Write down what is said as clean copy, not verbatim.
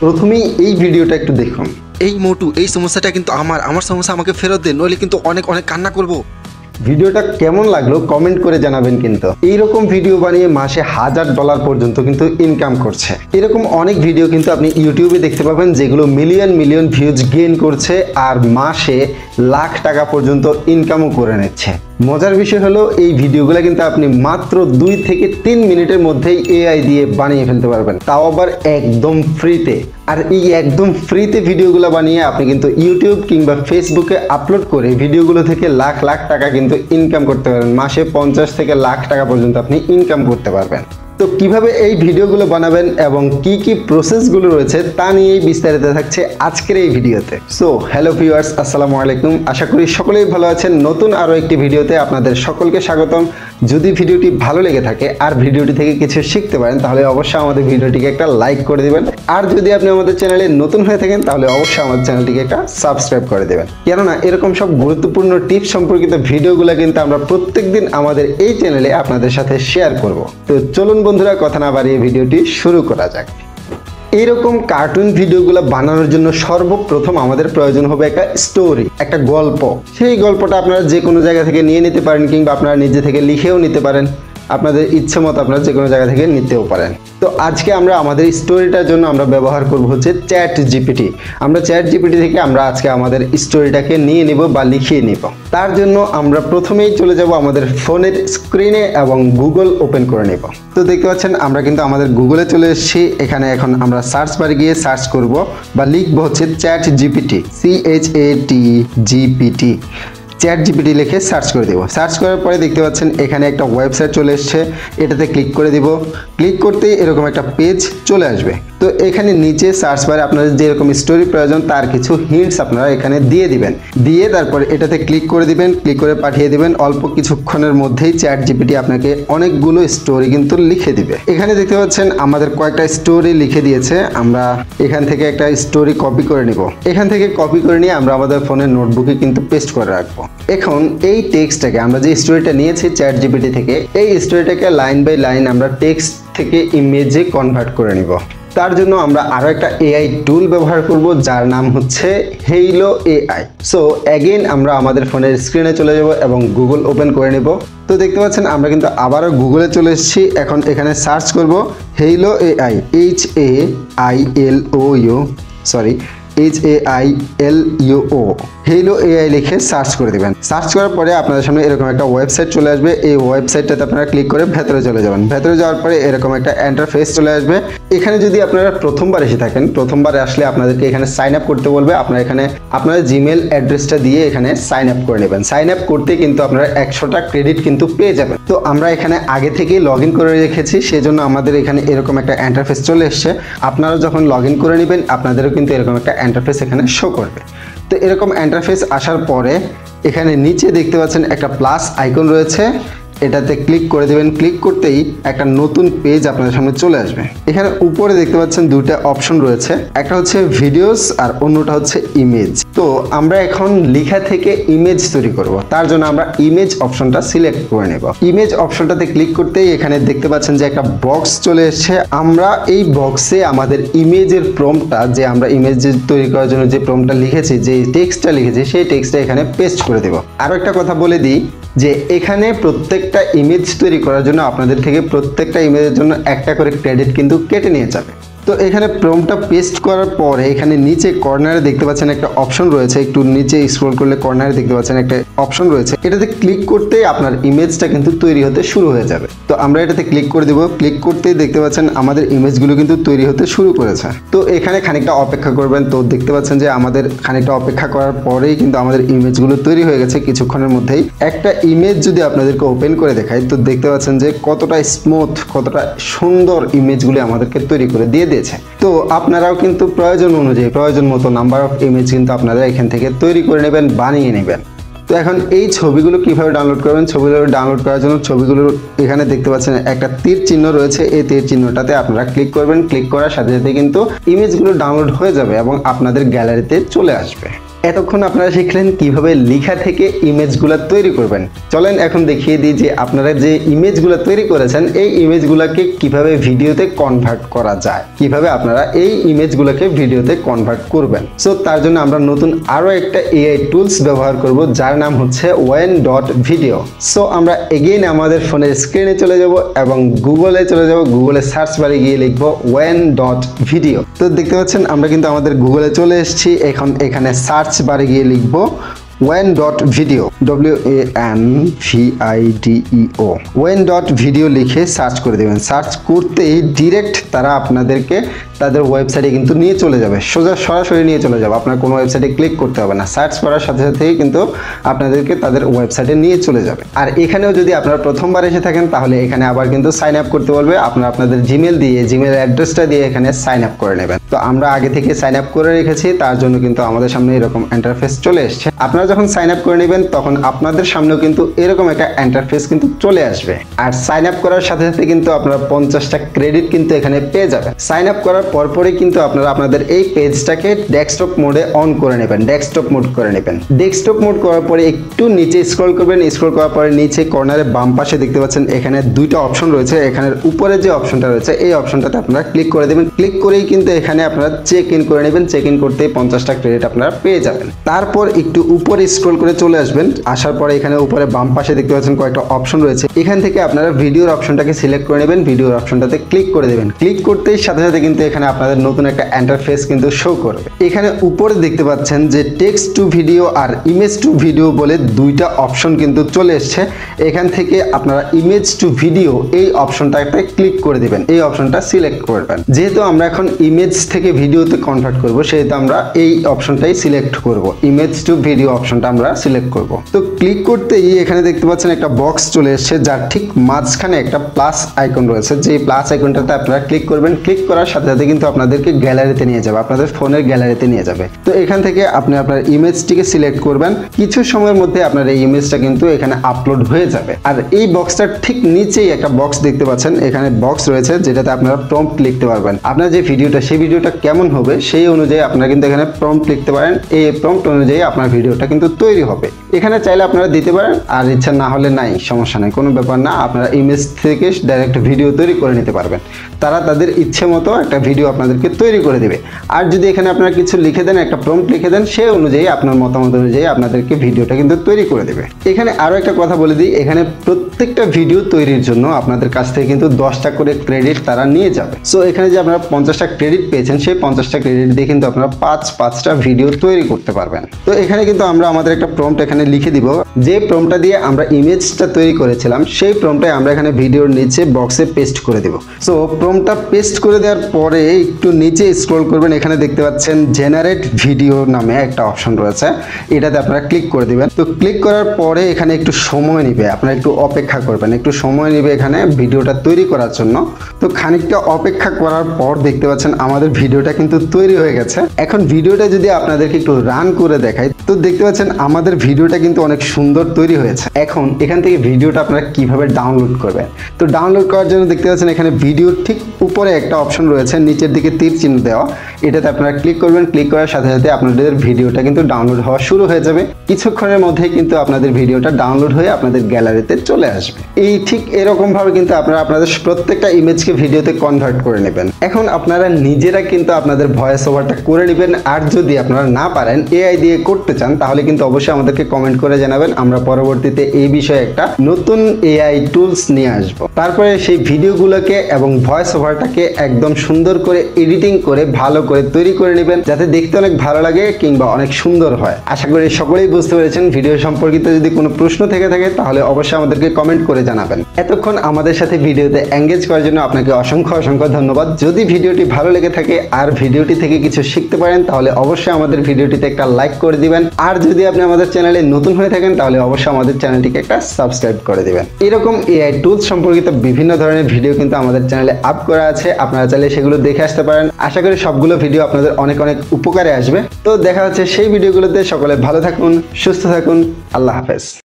প্রথমেই এই ভিডিওটা একটু দেখুন। এই মোটু, এই সমস্যাটা কিন্তু আমার সমস্যা আমাকে ফেরত দে, নইলে কিন্তু অনেক কান্না করব। ভিডিওটা কেমন লাগলো কমেন্ট করে জানাবেন। কিন্তু এইরকম ভিডিও বানিয়ে মাসে $1000 পর্যন্ত কিন্তু ইনকাম করছে। এরকম অনেক ভিডিও কিন্তু আপনি ইউটিউবে দেখতে পাবেন যেগুলো মিলিয়ন ভিউজ গেইন করছে আর মাসে লাখ টাকা পর্যন্ত ইনকামও করে নিচ্ছে। মজার বিষয় হলো এই ভিডিওগুলো কিন্তু আপনি মাত্র 2 থেকে 3 মিনিটের মধ্যেই এআই দিয়ে বানিয়ে ফেলতে পারবেন, তাও আবার একদম ফ্রিতে। আর এই একদম ফ্রিতে ভিডিওগুলো বানিয়ে আপনি কিন্তু ইউটিউব কিংবা ফেসবুকে আপলোড করে ভিডিওগুলো থেকে লাখ টাকা কিন্তু ইনকাম করতে পারবেন। মাসে 50 থেকে লাখ টাকা পর্যন্ত আপনি ইনকাম করতে পারবেন। তো কিভাবে এই ভিডিওগুলো বানাবেন এবং কি প্রসেসগুলো রয়েছে তা নিয়েই বিস্তারিত থাকছে আজকের এই ভিডিওতে। সো হ্যালো ভিউয়ার্স, আসসালামু আলাইকুম। আশা করি সকলেই ভালো আছেন। নতুন আরও একটি ভিডিওতে আপনাদের সকলকে স্বাগতম। যদি ভিডিওটি ভালো লেগে থাকে আর ভিডিওটি থেকে কিছু শিখতে পারেন তাহলে অবশ্যই আমাদের ভিডিওটিকে একটা লাইক করে দিবেন। আর যদি আপনি আমাদের চ্যানেলে নতুন হয়ে থাকেন তাহলে অবশ্যই আমাদের চ্যানেলটিকে একটা সাবস্ক্রাইব করে দেবেন, কেননা এরকম সব গুরুত্বপূর্ণ টিপস সম্পর্কিত ভিডিওগুলো কিন্তু আমরা প্রত্যেকদিন আমাদের এই চ্যানেলে আপনাদের সাথে শেয়ার করব। তো চলুন বন্ধুরা, কথা না বাড়িয়ে ভিডিওটি শুরু করা যাক। এইরকম কার্টুন ভিডিওগুলো বানানোর জন্য সর্বপ্রথম আমাদের প্রয়োজন হবে একটা স্টোরি, একটা গল্প। সেই গল্পটা আপনারা যে কোনো জায়গা থেকে নিয়ে নিতে পারেন কিংবা আপনারা নিজে থেকে লিখেও নিতে পারেন। আপনাদের ইচ্ছে মতো আপনারা যে কোনো জায়গা থেকে নিতেও পারেন। তো আজকে আমরা আমাদের স্টোরিটার জন্য আমরা ব্যবহার করব হচ্ছে চ্যাট জিপিটি। আমরা চ্যাট জিপিটি থেকে আমরা আজকে আমাদের স্টোরিটাকে নিয়ে নিব বা লিখিয়ে নিব। তার জন্য আমরা প্রথমেই চলে যাব আমাদের ফোনের স্ক্রিনে এবং গুগল ওপেন করে নেব। তো দেখতে পাচ্ছেন আমরা কিন্তু আমাদের গুগলে চলে এসেছি। এখানে এখন আমরা সার্চ বারে গিয়ে সার্চ করব বা লিখব হচ্ছে chat GPT, CHAT GPT। Chat GPT লিখে সার্চ করে দেব। সার্চ করার পরে দেখতে পাচ্ছেন এখানে একটা ওয়েবসাইট চলে এসছে, এটাতে ক্লিক করে দিব। ক্লিক করতেই এরকম একটা পেজ চলে আসবে। তো এখানে নিচে সার্চ বারে আপনাদের যেরকম স্টোরি প্রয়োজন তার কিছু হিন্টস আপনারা এখানে দিয়ে দিবেন। দিয়ে তারপরে এটাতে ক্লিক করে দিবেন, ক্লিক করে পাঠিয়ে দিবেন। অল্প কিছুক্ষণের মধ্যেই চ্যাট জিপিটি আপনাকে অনেকগুলো স্টোরি কিন্তু লিখে দিবে। এখানে দেখতে পাচ্ছেন আমাদের কয়েকটা স্টোরি লিখে দিয়েছে। আমরা এখান থেকে একটা স্টোরি কপি করে নিব। এখান থেকে কপি করে নিয়ে আমরা আমাদের ফোনের নোটবুকে কিন্তু পেস্ট করে রাখবো। এখন এই টেক্সটটাকে আমরা যে স্টোরিটা নিয়েছি চ্যাট জিপিটি থেকে, এই স্টোরিটাকে লাইন বাই লাইন আমরা টেক্সট থেকে ইমেজে কনভার্ট করে নিব। তার জন্য আমরা আরো একটা এআই টুল ব্যবহার করব যার নাম হচ্ছে হেইলো এআই। সো অ্যাগেন আমরা আমাদের ফোনের স্ক্রিনে চলে যাব এবং গুগল ওপেন করে নেব। তো দেখতে পাচ্ছেন আমরা কিন্তু আবারও গুগলে চলে এসেছি। এখন এখানে সার্চ করব Halo AI, HAILO, Halo AI লিখে সার্চ করে দেবেন। সার্চ করার পরে আপনাদের সামনে এরকম একটা ওয়েবসাইট চলে আসবে। এই ওয়েবসাইটটাতে আপনারা ক্লিক করে ভেতরে চলে যাবেন। ভেতরে যাওয়ার পরে এরকম একটা ইন্টারফেস চলে আসবে। এখানে যদি আপনারা প্রথমবার এসে থাকেন, প্রথমবার আসলে আপনাদেরকে এখানে সাইন আপ করতে বলবে। আপনারা এখানে আপনাদের জিমেল অ্যাড্রেসটা দিয়ে এখানে সাইন আপ করে নেবেন। সাইন আপ করতে কিন্তু আপনারা 100টা ক্রেডিট কিন্তু পেয়ে যাবেন। তো আমরা এখানে আগে থেকেই লগ ইন করে রেখেছি, সেজন্য আমাদের এখানে এরকম একটা ইন্টারফেস চলে এসছে। আপনারা যখন লগ ইন করে নেবেন আপনাদেরও কিন্তু এরকম একটা ইন্টারফেস এখানে শো করবে। তো এরকম ইন্টারফেস আসার পরে এখানে নিচে দেখতে পাচ্ছেন একটা প্লাস আইকন রয়েছে, এটাতে ক্লিক করে দেবেন। ক্লিক করতেই একটা নতুন পেজ আপনাদের সামনে চলে আসবে। এখানে উপরে দেখতে পাচ্ছেন দুইটা অপশন রয়েছে, একটা হচ্ছে ভিডিওস আর অন্যটা হচ্ছে ইমেজ। তো আমরা এখন লেখা থেকে ইমেজ তৈরি করব। তার জন্য আমরা ইমেজ অপশনটা সিলেক্ট করে নেব। ইমেজ অপশনটাতে ক্লিক করতেই এখানে দেখতে পাচ্ছেন যে একটা বক্স চলে এসেছে। আমরা এই বক্সে আমাদের ইমেজের প্রম্পটটা, যে আমরা ইমেজ তৈরি করার জন্য যে প্রম্পটটা লিখেছি, যে টেক্সটটা লিখেছি, সেই টেক্সটটা এখানে পেস্ট করে দেব। আরো একটা কথা বলে দিই যে এখানে প্রত্যেকটা ইমেজ তৈরি করার জন্য আপনাদের থেকে প্রত্যেকটা ইমেজের জন্য একটা করে ক্রেডিট কিন্তু কেটে নিয়ে যাবে। তো এখানে প্রম্পটটা পেস্ট করার পরে এখানে নিচে কর্নারে দেখতে পাচ্ছেন একটা অপশন রয়েছে, একটু নিচে স্ক্রল করলে কর্নারে দেখতে পাচ্ছেন একটা অপশন রয়েছে। এটাতে ক্লিক করতেই আপনার ইমেজটা কিন্তু তৈরি হতে শুরু হয়ে যাবে। তো আমরা এটাতে ক্লিক করে দিব। ক্লিক করতেই দেখতে পাচ্ছেন আমাদের ইমেজগুলো কিন্তু তৈরি হতে শুরু করেছে। তো এখানে খানিকটা অপেক্ষা করবেন। তো দেখতে পাচ্ছেন যে আমাদের খানিকটা অপেক্ষা করার পরেই কিন্তু আমাদের ইমেজগুলো তৈরি হয়ে গেছে কিছুক্ষণের মধ্যেই। একটা ইমেজ যদি আপনাদেরকে ওপেন করে দেখাই তো দেখতে পাচ্ছেন যে কতটা স্মুথ, কতটা সুন্দর ইমেজগুলি আমাদেরকে তৈরি করে দিয়ে দিয়েছে। তো আপনারাও কিন্তু প্রয়োজন অনুযায়ী প্রয়োজন মতো নাম্বার অফ ইমেজ কিন্তু আপনারা এখান থেকে তৈরি করে নেবেন, বানিয়ে নেবেন। তো এখন এই ছবিগুলো কিভাবে ডাউনলোড করবেন? ছবিগুলো ডাউনলোড করার জন্য ছবিগুলো এখানে দেখতে পাচ্ছেন একটা তীর চিহ্ন রয়েছে, এই তীর চিহ্নটাতে আপনারা ক্লিক করবেন। ক্লিক করার সাথে সাথে কিন্তু ইমেজগুলো ডাউনলোড হয়ে যাবে এবং আপনাদের গ্যালারিতে চলে আসবে। এতক্ষণ আপনারা শিখলেন কিভাবে লেখা থেকে ইমেজগুলো তৈরি করবেন। চলেন এখন দেখিয়ে দিই যে আপনারা যে ইমেজগুলো তৈরি করেছেন এই ইমেজগুলোকে কিভাবে ভিডিওতে কনভার্ট করা যায়, কিভাবে আপনারা এই ইমেজগুলোকে ভিডিওতে কনভার্ট করবেন। সো তার জন্য আমরা নতুন আরো একটা এআই টুলস ব্যবহার করব যার নাম হচ্ছে Wen.video। সো আমরা এগেইন আমাদের ফোনের স্ক্রিনে চলে যাব এবং গুগলে চলে যাব, গুগলে সার্চ বারে গিয়ে লিখব Wen.video। তো দেখতে পাচ্ছেন আমরা কিন্তু আমাদের গুগলে চলে এসেছি। এখন এখানে সার্চ বারে গিয়ে লিখব Wen.video, WANVIDEO, Wen.video লিখে সার্চ করে দেবেন। সার্চ করতেই ডিরেক্ট তারা আপনাদেরকে তাদের ওয়েবসাইটে কিন্তু নিয়ে চলে যাবে, সরাসরি নিয়ে চলে যাবে। আপনার কোনো ওয়েবসাইটে ক্লিক করতে হবে না, সার্চ করার সাথে সাথেই কিন্তু আপনাদেরকে তাদের ওয়েবসাইটে নিয়ে চলে যাবে। আর এখানেও যদি আপনারা প্রথমবার এসে থাকেন তাহলে এখানে আবার কিন্তু সাইন আপ করতে বলবে। আপনারা আপনাদের জিমেল দিয়ে, জিমেল অ্যাড্রেসটা দিয়ে এখানে সাইন আপ করে নেবেন। তো আমরা আগে থেকে সাইন আপ করে রেখেছি, তার জন্য কিন্তু আমাদের সামনে এরকম ইন্টারফেস চলে এসেছে। আপনারা যখন সাইন আপ করে নেবেন তখন আপনাদের সামনেও কিন্তু এরকম একটা ইন্টারফেস কিন্তু চলে আসবে। আর সাইন আপ করার সাথে সাথে কিন্তু আপনারা 50টা ক্রেডিট কিন্তু এখানে পেয়ে যাবেন। সাইন আপ করার পরপরই কিন্তু আপনারা আপনাদের এই পেজটাকে ডেস্কটপ মোডে অন করে নেবেন, ডেস্কটপ মোড করে নেবেন। ডেস্কটপ মোড করার পরে একটু নিচে স্ক্রল করবেন। স্ক্রল করার পরে নিচে কর্নারে বাম পাশে দেখতে পাচ্ছেন এখানে দুইটা অপশন রয়েছে। এখানের উপরে যে অপশনটা রয়েছে এই অপশনটাতে আপনারা ক্লিক করে দেবেন। ক্লিক করেই কিন্তু এখানে আপনারা চেক ইন করে নেবেন। চেক ইন করতেই 50টা ক্রেডিট আপনারা পেয়ে যাবেন। তারপর একটু উপরে স্ক্রল করে চলে আসবেন। আসার পরে এখানে উপরে বাম পাশে দেখতে পাচ্ছেন কয়েকটা অপশন রয়েছে। এখান থেকে আপনারা ভিডিওর অপশনটাকে সিলেক্ট করে নেবেন। ভিডিওর অপশনটাতে ক্লিক করে দেবেন। ক্লিক করতেই সাথে সাথে কিন্তু এখানে আপনাদের নতুন একটা ইন্টারফেস কিন্তু শো করবে। এখানে উপরে দেখতে পাচ্ছেন যে টেক্সট টু ভিডিও আর ইমেজ টু ভিডিও বলে দুইটা অপশন কিন্তু চলে এসেছে। এখান থেকে আপনারা ইমেজ টু ভিডিও এই অপশনটাতে ক্লিক করে দিবেন, এই অপশনটা সিলেক্ট করবেন। যেহেতু আমরা এখন ইমেজ থেকে ভিডিওতে কনভার্ট করব সেহেতু আমরা এই অপশনটাই সিলেক্ট করব, ইমেজ টু ভিডিও অপশনটা আমরা সিলেক্ট করব। তো ক্লিক করতেই এখানে দেখতে পাচ্ছেন একটা বক্স চলে এসেছে যার ঠিক মাঝখানে একটা প্লাস আইকন রয়েছে। যে প্লাস আইকনটাতে আপনারা ক্লিক করবেন। ক্লিক করার সাথে সাথে কিন্তু আপনাদেরকে গ্যালারিতে নিয়ে যাবে, আপনাদের ফোনের গ্যালারিতে নিয়ে যাবে। তো এখান থেকে আপনি আপনার ইমেজটিকে সিলেক্ট করবেন। কিছু সময়ের মধ্যে আপনার এই ইমেজটা কিন্তু এখানে আপলোড হয়ে যাবে। আর এই বক্সটার ঠিক নিচেই একটা বক্স দেখতে পাচ্ছেন, এখানে বক্স রয়েছে যেটাতে আপনারা প্রম্পট লিখতে পারবেন। আপনার যে ভিডিওটা সেই ভিডিওটা কেমন হবে সেই অনুযায়ী আপনারা কিন্তু এখানে প্রম্পট লিখতে পারেন। এই প্রম্পট অনুযায়ী আপনার ভিডিওটা কিন্তু তৈরি হবে। এখানে চাইলে আপনারা দিতে পারেন, আর ইচ্ছা না হলে নাই, সমস্যা নাই, কোনো ব্যাপার না। আপনারা ইমেজ থেকে ডাইরেক্ট ভিডিও তৈরি করে নিতে পারবেন। তারা তাদের ইচ্ছে মতো একটা ভিডিও আপনাদেরকে তৈরি করে দেবে। আর যদি এখানে আপনারা কিছু লিখে দেন, একটা প্রম্পট লিখে দেন, সেই অনুযায়ী আপনার মতামত অনুযায়ী আপনাদেরকে ভিডিওটা কিন্তু তৈরি করে দেবে। এখানে আরো একটা কথা বলে দিই, এখানে প্রত্যেকটা ভিডিও তৈরির জন্য আপনাদের কাছ থেকে কিন্তু 10টা করে ক্রেডিট তারা নিয়ে যাবে। সো এখানে যে আপনারা 50টা ক্রেডিট পেয়েছেন সেই 50টা ক্রেডিট দিয়ে কিন্তু আপনারা 5টা ভিডিও তৈরি করতে পারবেন। তো এখানে কিন্তু আমরা আমাদের একটা প্রম্পট এখানে লিখে দিব। যে প্রম্পটটা দিয়ে আমরা ইমেজটা তৈরি করেছিলাম সেই প্রম্পটটাই আমরা এখানে ভিডিওর নিচে বক্সে পেস্ট করে দেব। সো প্রম্পটটা পেস্ট করে দেওয়ার পরে একটু নিচে স্ক্রল করবেন। এখানে দেখতে পাচ্ছেন জেনারেট ভিডিও নামে একটা অপশন রয়েছে, এটাতে আপনারা ক্লিক করে দিবেন। তো ক্লিক করার পরে এখানে একটু সময় নেবে, আপনারা একটু অপেক্ষা করবেন, একটু সময় নেবে এখানে ভিডিওটা তৈরি করার জন্য। তো খানিকটা অপেক্ষা করার পর দেখতে পাচ্ছেন আমাদের ভিডিওটা কিন্তু তৈরি হয়ে গেছে। এখন ভিডিওটা যদি আপনাদেরকে একটু রান করে দেখাই তো দেখতে পাচ্ছেন আমাদের ভিডিওটা কিন্তু অনেক সুন্দর তৈরি হয়েছে। এখন এখান থেকে ভিডিওটা আপনারা কিভাবে ডাউনলোড করবেন, তো ডাউনলোড করার জন্য দেখতে পাচ্ছেন এখানে ভিডিওর ঠিক উপরে একটা অপশন রয়েছে, নিচের দিকে তীর চিহ্ন দেওয়া, এটাতে আপনারা ক্লিক করবেন। ক্লিক করার সাথে সাথে আপনাদের ভিডিওটা কিন্তু ডাউনলোড হওয়া শুরু হয়ে যাবে। কিছুক্ষণের মধ্যেই কিন্তু আপনাদের ভিডিওটা ডাউনলোড হয়ে আপনাদের গ্যালারিতে চলে আসবে। এই ঠিক এরকম ভাবে কিন্তু আপনারা আপনাদের প্রত্যেকটা ইমেজকে ভিডিওতে কনভার্ট করে নেবেন। এখন আপনারা নিজেরা কিন্তু আপনাদের ভয়েস ওভারটা করে নেবেন। আর যদি আপনারা না পারেন, এআই দিয়ে করতে চান, তাহলে কিন্তু অবশ্যই আমাদেরকে কমেন্ট করে জানাবেন। আমরা পরবর্তীতে এই বিষয়ে একটা নতুন এআই টুলস নিয়ে আসব। তারপরে সেই ভিডিওগুলোকে এবং ভয়েস ওভারটাকে একদম সুন্দর করে এডিটিং করে ভালো করে তৈরি করে নেবেন, যাতে দেখতে অনেক ভালো লাগে কিংবা অনেক সুন্দর হয়। আশা করি সকলেই বুঝতে পেরেছেন। ভিডিও সম্পর্কিত যদি কোনো প্রশ্ন থেকে থাকে তাহলে অবশ্যই আমাদেরকে কমেন্ট করে জানাবেন। এতক্ষণ আমাদের সাথে ভিডিওতে এঙ্গেজ করার জন্য আপনাকে অসংখ্য অসংখ্য ধন্যবাদ। যদি ভিডিওটি ভালো লেগে থাকে আর ভিডিওটি থেকে কিছু শিখতে পারেন তাহলে অবশ্যই আমাদের ভিডিওটিতে একটা লাইক করে দিবেন। আর যদি আপনি আমাদের চ্যানেলে নতুন হয়ে থাকেন তাহলে অবশ্যই আমাদের চ্যানেলটিকে একটা সাবস্ক্রাইব করে দিবেন। এরকম এআই টুলস সম্পর্কিত বিভিন্ন ধরনের ভিডিও কিন্তু আমাদের চ্যানেলে আপ করা আছে, আপনারা চাইলে সেগুলো দেখে আসতে পারেন। আশা করি সবগুলো ভিডিও আপনাদের অনেক অনেক উপকারে আসবে। তো দেখা হচ্ছে সেই ভিডিওগুলোতে। সকলে ভালো থাকুন, সুস্থ থাকুন, আল্লাহ হাফেজ।